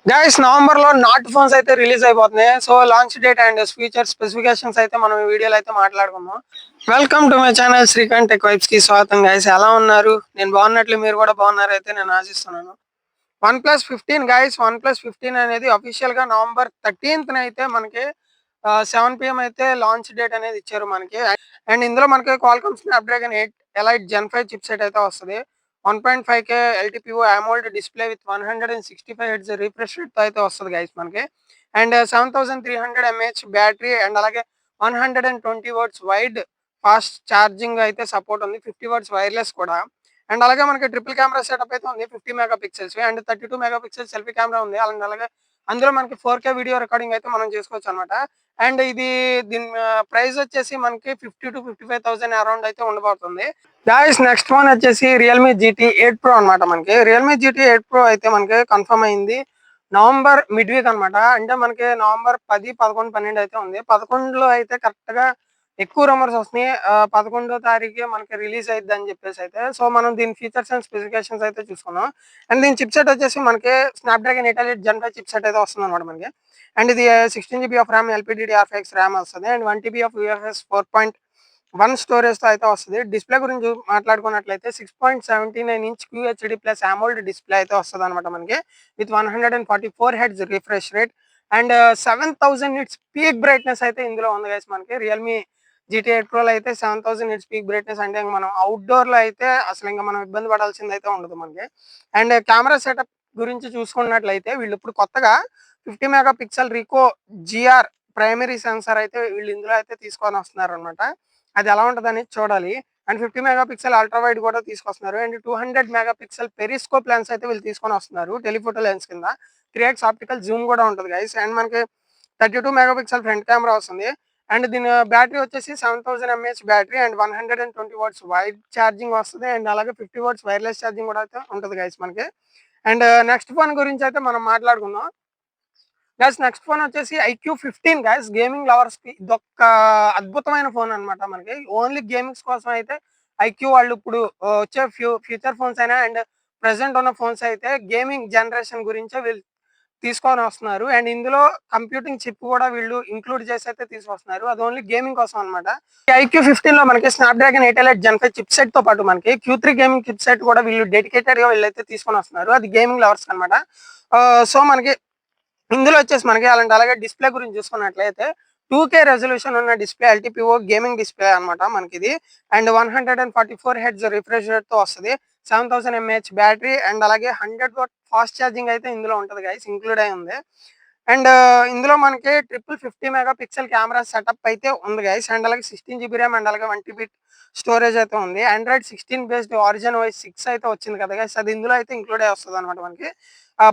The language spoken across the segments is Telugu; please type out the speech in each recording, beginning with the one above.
గైస్ నవంబర్ లో నాట్ ఫోన్స్ అయితే రిలీజ్ అయిపోతున్నాయి. So launch date and future specifications అయితే మనం ఈ వీడియోలో అయితే మాట్లాడుకుందాం. Welcome to my channel Srikanth tech vibes కి స్వాగతం. గైస్ ఎలా ఉన్నారు? నేను బాగున్నట్లు మీరు కూడా బాగున్నారు అయితే నేను ఆశిస్తున్నాను. OnePlus 15 గైస్, OnePlus 15 అనేది అఫీషియల్ గా నవంబర్ 13th అయితే మనకి 7 PM అయితే లాంచ్ డేట్ అనేది ఇచ్చారు మనకి. అండ్ ఇందులో మనకి Qualcomm Snapdragon 8 elite gen 5 chip set అయితే వస్తుంది. 1.5K LTPO AMOLED display with 165 hertz refresh rate తో అయితే వస్తుంది గైస్ మనకి. అండ్ 7300 mAh బ్యాటరీ అండ్ అలాగే 120 వాట్స్ వైడ్ ఫాస్ట్ ఛార్జింగ్ అయితే సపోర్ట్ ఉంది. 50 వాట్స్ వైర్లెస్ కూడా. అండ్ అలాగే మనకి ట్రిపుల్ కెమెరా సెటప్ అయితే ఉంది. 50 mega pixels and 32 mega pixels selfie camera ఉంది. అండ్ అలాగే అందులో మనకి 4K వీడియో రికార్డింగ్ అయితే మనం చేసుకోవచ్చు అనమాట. అండ్ ఇది దీని ప్రైస్ వచ్చేసి మనకి 50 to 55,000 అరౌండ్ అయితే ఉండబోతుంది. గాయస్ నెక్స్ట్ వన్ వచ్చేసి రియల్మీ GT 8 Pro అనమాట. మనకి రియల్మీ GT 8 Pro అయితే మనకి కన్ఫర్మ్ అయింది నవంబర్ మిడ్ వీక్ అనమాట. అంటే మనకి నవంబర్ 10, 11, 12 అయితే ఉంది. 11లో అయితే కరెక్ట్ గా ఎక్కువ రూమర్స్ వస్తున్నాయి. 11వ తారీఖే మనకి రిలీజ్ అయ్యిద్ది అని చెప్పేసి అయితే. సో మనం దీని ఫీచర్స్ అండ్ స్పెసిఫికేషన్స్ అయితే చూసుకున్నాం. అండ్ దీని చిప్ సెట్ వచ్చేసి మనకి Snapdragon 8 elite gen 5 chip set అయితే వస్తుంది అనమాట మనకి. అండ్ ఇది 16 GB of RAM LPDDR5X RAM వస్తుంది. And 1 TB of UFS 4.1 storage తో అయితే వస్తుంది. డిస్ప్లే గురించి మాట్లాడుకున్నట్లయితే 6.79 inch QHD plus AMOLED display అయితే వస్తుంది అనమాట మనకి with 144 hertz refresh rate and 7000 nits peak brightness అయితే ఇందులో ఉంది గైస్. మనకి రియల్మీ GT 8 Pro లో అయితే 7000 నిట్స్ పీక్ బ్రైట్నెస్ అంటే మనం అవుట్డోర్ లో అయితే అసలు ఇంకా మనం ఇబ్బంది పడాల్సింది అయితే ఉండదు మనకి. అండ్ కెమెరా సెటప్ గురించి చూసుకున్నట్లయితే వీళ్ళు ఇప్పుడు కొత్తగా 50 mega pixel Rico GR primary censor అయితే వీళ్ళు ఇందులో అయితే తీసుకొని వస్తున్నారు అనమాట. అది ఎలా ఉంటుందని చూడాలి. And 50 mega pixel ultra wide కూడా తీసుకొస్తున్నారు. And 200 mega pixel periscope lens అయితే వీళ్ళు తీసుకొని వస్తున్నారు టెలిఫోటో లెన్స్ కింద. 3x ఆప్టికల్ జూమ్ కూడా ఉంటుంది గైస్. అండ్ మనకి 32 మెగా పిక్సెల్ ఫ్రంట్ కెమెరా వస్తుంది. అండ్ దీని బ్యాటరీ వచ్చేసి 7000 mAh battery and 120 watts wired charging వస్తుంది. అండ్ అలాగే 50 వాట్స్ వైర్లెస్ ఛార్జింగ్ కూడా అయితే ఉంటుంది గైస్ మనకి. అండ్ నెక్స్ట్ ఫోన్ గురించి అయితే మనం మాట్లాడుకుందాం. గైస్ నెక్స్ట్ ఫోన్ వచ్చేసి IQ 15 గైస్. గేమింగ్ లవర్స్ కి ఇదొక్క అద్భుతమైన ఫోన్ అనమాట. మనకి ఓన్లీ గేమింగ్స్ కోసం అయితే ఐక్యూ వాళ్ళు ఇప్పుడు వచ్చే ఫ్యూచర్ ఫోన్స్ అయినా అండ్ ప్రెసెంట్ ఉన్న ఫోన్స్ అయితే గేమింగ్ జనరేషన్ గురించే వీళ్ళు తీసుకొని వస్తున్నారు. అండ్ ఇందులో కంప్యూటింగ్ చిప్ కూడా వీళ్ళు ఇంక్లూడ్ చేసి అయితే తీసుకొస్తున్నారు. అది ఓన్లీ గేమింగ్ కోసం అనమాట. IQ 15 లో మనకి Snapdragon 8 elite gen 5 chip set తో పాటు మనకి Q3 గేమింగ్ చిప్ సెట్ కూడా వీళ్ళు డెడికేటెడ్ గా వీళ్ళైతే తీసుకొని వస్తున్నారు. అది గేమింగ్ లవర్స్ అనమాట. సో మనకి ఇందులో వచ్చేసి మనకి అలాగే డిస్ప్లే గురించి చూసుకున్నట్లయితే 2K రెజల్యూషన్ ఉన్న డిస్ప్లే LTPO గేమింగ్ డిస్ప్లే అనమాట మనకి ఇది. అండ్ 144 హెర్ట్జ్ రిఫ్రెష్ రేట్ తో వస్తుంది. 7000 mAh బ్యాటరీ అండ్ అలాగే 100 వాట్ ఫాస్ట్ ఛార్జింగ్ అయితే ఇందులో ఉంటుంది గైస్, ఇంక్లూడ్ అయి ఉంది. అండ్ ఇందులో మనకి 50 మెగా పిక్సెల్ కెమెరా సెటప్ అయితే ఉంది గైస్. అండ్ అలాగే 16 GB ర్యామ్ అండ్ అలాగే 1 TB స్టోరేజ్ అయితే ఉంది. ఆండ్రాయిడ్ 16 బేస్డ్ ఆరిజిన్ OS 6 అయితే వచ్చింది కదా గైస్, అది ఇందులో అయితే ఇంక్లూడ్ అయి వస్తుంది అనమాట మనకి.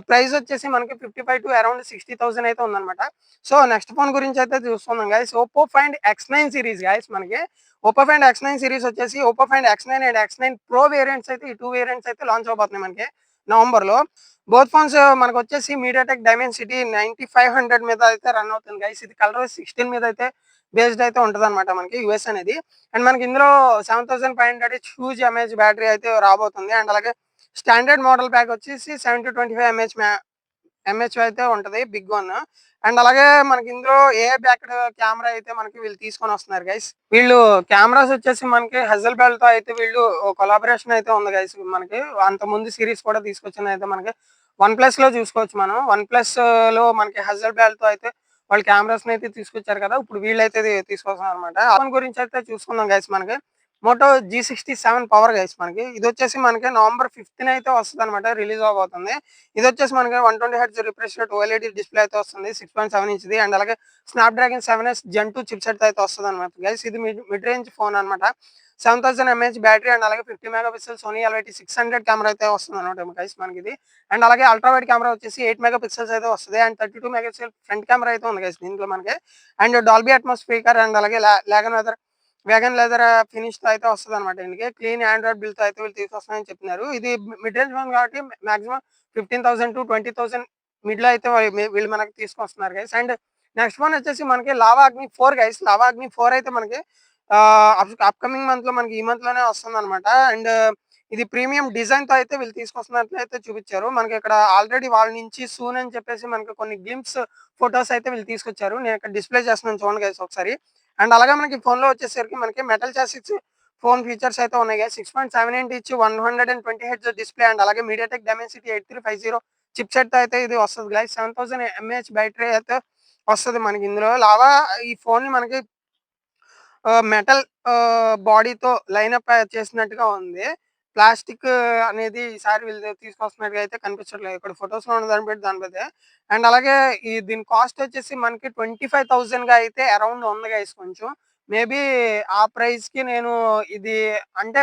ప్రైస్ వచ్చేసి మనకి 55 to అరౌండ్ 60,000 అయితే ఉందన్నమాట. సో నెక్స్ట్ ఫోన్ గురించి అయితే చూస్తున్నాం guys. Oppo Find X9 series guys. మనకి Oppo Find X9 సిరీస్ వచ్చేసి Oppo Find X9 and X9 Pro variants అయితే ఈ 2 వేరియంట్స్ అయితే లాంచ్ అవబోతున్నాయి మనకి నవంబర్ లో. బోత్ ఫోన్స్ మనకు వచ్చేసి మీడియాటెక్ డైమెన్సిటీ 9500 మీద అయితే రన్ అవుతుంది గైస్. ఇది కలర్ 16 మీద అయితే బేస్డ్ అయితే ఉంటుంది అనమాట మనకి యూఎస్ అనేది. అండ్ మనకి ఇందులో 7500 హ్యూజ్ ఎంఏహెచ్ బ్యాటరీ అయితే రాబోతుంది. అండ్ అలాగే స్టాండర్డ్ మోడల్ ప్యాక్ వచ్చేసి 7 to 25 ఎంహెచ్ అయితే ఉంటది బిగ్ వన్. అండ్ అలాగే మనకి ఇందులో ఏ బ్యాక్ కెమెరా అయితే మనకి వీళ్ళు తీసుకొని వస్తున్నారు గైస్. వీళ్ళు కెమెరాస్ వచ్చేసి మనకి హెజల్ బెల్ తో అయితే వీళ్ళు కొలాబరేషన్ అయితే ఉంది గైస్. మనకి అంత ముందు సిరీస్ కూడా తీసుకొచ్చింది అయితే మనకి OnePlus లో చూసుకోవచ్చు మనం. OnePlus లో మనకి హెజల్ బెల్ తో అయితే వాళ్ళు కెమెరాస్ అయితే తీసుకొచ్చారు కదా, ఇప్పుడు వీళ్ళైతే తీసుకొస్తున్నారు అనమాట. ఫోన్ గురించి అయితే చూసుకుందాం గైస్. మనకి మోటో G67 పవర్ గైస్. మనకి ఇది వచ్చేసి మనకి నవంబర్ 5th అయితే వస్తుంది అనమాట, రిలీజ్ అవబోతుంది. ఇది వచ్చేసి మనకి 120 hertz refresh rate OLED display అయితే వస్తుంది. 6.7 ఇంచ్ది అండ్ అలాగే Snapdragon 7S Gen 2 chip set అయితే వస్తుంది అనమాట గైస్. ఇది మిడ్ రేంజ్ ఫోన్ అనమాట. 7000 mAh బ్యాటరీ అండ్ అలాగే 50 mega pixel Sony LYT 600 camera అయితే వస్తుంది అనమాట గైస్ మనకి ఇది. అండ్ అలాగే అల్ట్రా వైడ్ కెమెరా వచ్చేసి 8 మెగా పిక్సెల్స్ అయితే వస్తుంది. And 32 mega pixel front camera అయితే ఉంది గైస్ దీంట్లో మనకి. And Dolby Atmos speaker and అలాగే వ్యాగన్ లెదర్ ఫినిష్ తో అయితే వస్తుంది అనమాట. ఇందుకే క్లీన్ ఆండ్రాయిడ్ బిల్ తో అయితే వీళ్ళు తీసుకొస్తామని చెప్తున్నారు. ఇది మిడ్ రేంజ్ ఫోన్ కాబట్టి మాక్సిమం 15,000 to 20,000 మిడ్ లో అయితే వీళ్ళు మనకి తీసుకొస్తున్నారు గైస్. అండ్ నెక్స్ట్ వన్ వచ్చేసి మనకి లావా అగ్ని 4 గైస్. లావా అగ్ని 4 అయితే మనకి అప్కమింగ్ మంత్ లో మనకి ఈ మంత్ లోనే వస్తుంది అనమాట. అండ్ ఇది ప్రీమియం డిజైన్‌తో అయితే వీళ్ళు తీసుకొస్తున్నట్లయితే చూపిచ్చారు. మనకి ఇక్కడ ఆల్రెడీ వాళ్ళ నుంచి సూన్ అని చెప్పేసి మనకి కొన్ని గ్లింప్స్ ఫోటోస్ అయితే వీళ్ళు తీసుకొచ్చారు. నేను ఇక్కడ డిస్‌ప్లే చేస్తున్నాను చూడండి గైస్ ఒకసారి. అండ్ అలాగే మనకి ఫోన్‌లో వచ్చేసరికి మనకి మెటల్ చాసిస్ ఫోన్ ఫీచర్స్ అయితే ఉన్నాయి guys. 6.7 inch 120 hertz display and అలాగే మీడియాటెక్ డైమెన్సిటీ 8350 చిప్‌సెట్‌తో అయితే ఇది వస్తది గైస్. 7000 ఎంఏహెచ్ బ్యాటరీ అయితే వస్తది మనకి ఇందులో. ఈ ఫోన్‌ని మనకి మెటల్ బాడీతో లైనప్ చేసినట్టుగా ఉంది. ప్లాస్టిక్ అనేది ఈసారి వీళ్ళు తీసుకొస్తున్నట్టుగా అయితే కనిపించట్లేదు. ఇక్కడ ఫోటోస్‌లో ఉన్న దాన్ని బట్టి దాని బట్టే. అండ్ అలాగే దీని కాస్ట్ వచ్చేసి మనకి 25,000గా అయితే అరౌండ్ ఉంది గైస్ కొంచెం. మేబీ ఆ ప్రైస్‌కి నేను ఇది అంటే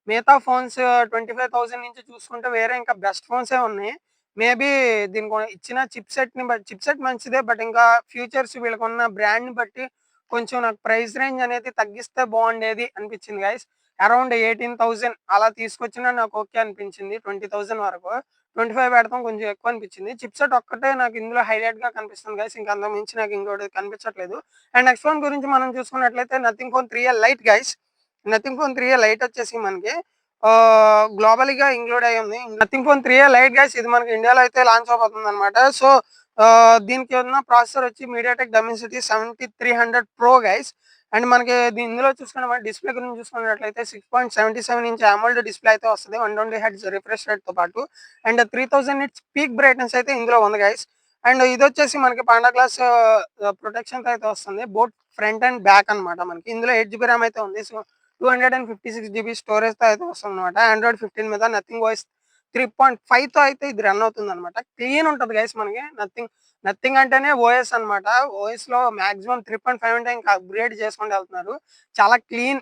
మిగతా ఫోన్స్ 25,000 నుంచి చూసుకుంటే వేరే ఇంకా బెస్ట్ ఫోన్సే ఉన్నాయి. మేబీ దీనికి ఇచ్చిన చిప్‌సెట్ మంచిదే. బట్ ఇంకా ఫ్యూచర్స్ వీళ్ళకున్న బ్రాండ్‌ని బట్టి కొంచెం నాకు ప్రైస్ రేంజ్ అనేది తగ్గిస్తే బాగుండేది అనిపించింది గైస్. అరౌండ్ 18,000 అలా తీసుకొచ్చినా నాకు ఓకే అనిపించింది. 20,000 వరకు. 25 పెడతాం కొంచెం ఎక్కువ అనిపించింది. చిప్‌సెట్ ఒక్కటే నాకు ఇందులో హైలైట్‌గా కనిపిస్తుంది గైస్. ఇంకా అంతకు మించి నాకు ఇంకోటి కనిపించట్లేదు. అండ్ నెక్స్ట్ ఫోన్ గురించి మనం చూసుకున్నట్లయితే nothing phone 3 light guys. Nothing phone 3 light వచ్చేసి మనకి గ్లోబల్‌గా ఇంక్లూడ్ అయ్యి ఉంది. నథింగ్ ఫోన్ 3 లైట్ గైస్ ఇది మనకి ఇండియాలో అయితే లాంచ్ అవబోతుందన్నమాట. సో దీనికి ఉన్న ప్రాసెసర్ వచ్చి MediaTek Dimensity 7300 pro guys. And మనకి ఇందులో చూసుకున్న డిస్ప్లే గురించి చూసుకున్నట్లయితే 6.77 ఇంచ్ అమోల్డ్ డిస్ప్లే అయితే వస్తది. 120 హెర్ట్జ్ రిఫ్రెష్ రేట్‌తో పాటు. అండ్ 3000 నిట్స్ పీక్ బ్రైట్‌నెస్ అయితే ఇందులో ఉంది గైస్. అండ్ ఇదొచ్చేసి మనకి పాండా గ్లాస్ ప్రొటెక్షన్‌తో అయితే వస్తుంది. బోత్ ఫ్రంట్ అండ్ బ్యాక్ అన్నమాట మనకి. ఇందులో 8 జీబీ ర్యామ్ అయితే ఉంది. సో 256 జీబీ స్టోరేజ్‌తో అయితే వస్తుందన్నమాట. ఆండ్రాయిడ్ 15 మీద నథింగ్ వాయిస్ 3.5తో అయితే ఇది రన్ అవుతుందన్నమాట. క్లీన్ ఉంటది గైస్ మనకి. నథింగ్ అంటేనే ఓఎస్ అన్నమాట. ఓఎస్‌లో మాక్సిమం 3.5 అంటే ఇంకా అప్‌గ్రేడ్ చేసుకుంటూ వెళ్తున్నారు. చాలా క్లీన్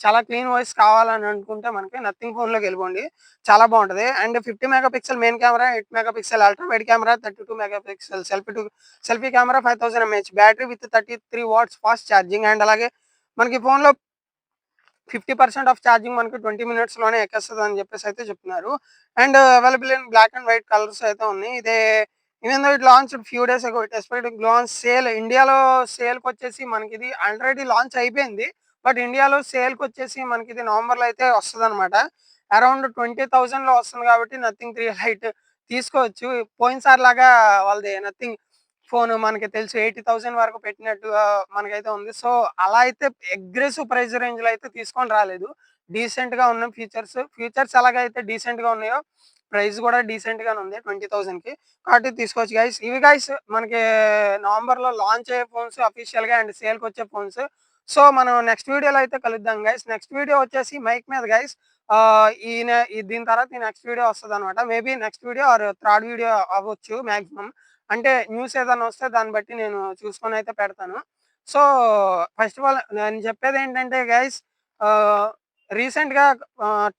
చాలా క్లీన్ ఓఎస్ కావాలని అనుకుంటే మనకి నథింగ్ ఫోన్‌లోకెళ్ళిపోండి. చాలా బావుంటది. And 50 mega pixel main camera, 8 mega pixel ultra wide camera, 32 mega pixel selfie camera, 5000 mAh battery with 33 watts fast charging. And అలాగే మనకి ఫోన్‌లో 50% ఆఫ్ ఛార్జింగ్ మనకి 20 మినిట్స్‌లోనే ఎక్కేస్తదని జెప్పేసయితే చెప్తున్నారు. And available in black and white colours అయితే ఉన్నాయి. Even though it launched few days ago it expected launch sale ఇండియాలో సేల్‌కొచ్చేసి మనకిది ఆల్రెడీ లాంచ్ అయిపోయింది. బట్ ఇండియాలో సేల్‌కొచ్చేసి మనకిది నవంబర్‌లో అయితే వస్తదనమాట. అరౌండ్ 20,000లో వస్తుంది కాబట్టి నథింగ్ 3 లైట్ తీసుకోవచ్చు. పోయినసారిలాగా వాళ్ళది నథింగ్ ఫోను మనకి తెలుసు 80,000 వరకు పెట్టినట్టుగా మనకైతే ఉంది. సో, అలా అయితే అగ్రెసివ్ ప్రైస్ రేంజ్‌లో అయితే తీసుకొని రాలేదు. డీసెంట్‌గా ఉన్న ఫీచర్స్ ఎలాగైతే డీసెంట్‌గా ఉన్నాయో, ప్రైస్ గూడా డీసెంట్‌గానే ఉంది 20,000కి. కాబట్టి తీసుకోవచ్చు గైస్. ఇవి గైస్ మనకి నవంబర్‌లో లాంచ్ అయ్యే ఫోన్స్ అఫీషియల్‌గా అండ్ సేల్‌కొచ్చే ఫోన్స్. సో, మనం నెక్స్ట్ వీడియోలో అయితే కలుద్దాం గైస్. నెక్స్ట్ వీడియో వచ్చేసి మైక్ మీద గైస్. దీని తర్వాత ఈ నెక్స్ట్ వీడియో వస్తదనమాట. Maybe next video or third video అవ్వచ్చు మాక్సిమం. అంటే న్యూస్ ఏదన్నా వస్తే దాన్ని బట్టి నేను చూసుకొనైతే పెడతాను. సో, ఫస్ట్ ఆఫ్ ఆల్ నేను చెప్పేదేంటంటే గైస్ ఆహ్, రీసెంట్‌గా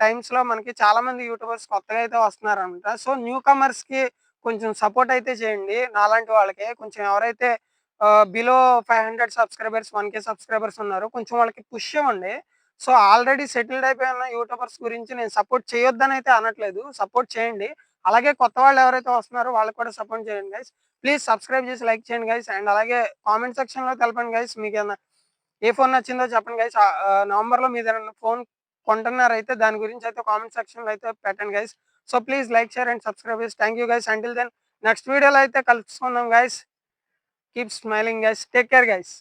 టైమ్స్‌లో మనకి చాలామంది యూట్యూబర్స్ కొత్తగా అయితే వస్తున్నారనమాట. సో, న్యూ కమర్స్‌కి కొంచెం సపోర్ట్ అయితే చేయండి. నాలాంటి వాళ్ళకి కొంచెం ఎవరైతే బిలో 500 సబ్స్క్రైబర్స్, 1,000 సబ్స్క్రైబర్స్ ఉన్నారో కొంచెం వాళ్ళకి పుష్ ఇవ్వండి. సో, ఆల్రెడీ సెటిల్డ్ అయిపోయిన యూట్యూబర్స్ గురించి నేను సపోర్ట్ చేయొద్దనైతే అనట్లేదు. సపోర్ట్ చేయండి. అలాగే కొత్త వాళ్ళు ఎవరైతే వస్తున్నారో వాళ్ళకి కూడా సపోర్ట్ చేయండి గైస్. ప్లీజ్ సబ్స్క్రైబ్ చేసి లైక్ చేయండి గైస్. అండ్ అలాగే కామెంట్ సెక్షన్‌లో తెలపండి గైస్. మీకేమన్నా ఏ ఫోన్ నచ్చిందో చెప్పండి గైస్. నవంబర్‌లో మీరేమన్నా ఫోన్ కొంటున్నారైతే దాని గురించి అయితే కామెంట్ సెక్షన్‌లో అయితే పెట్టండి guys. So, please like, share and subscribe guys. Thank you guys. Until then next వీడియోలో అయితే కలుసుకుందాం guys. Keep smiling guys. Take care guys.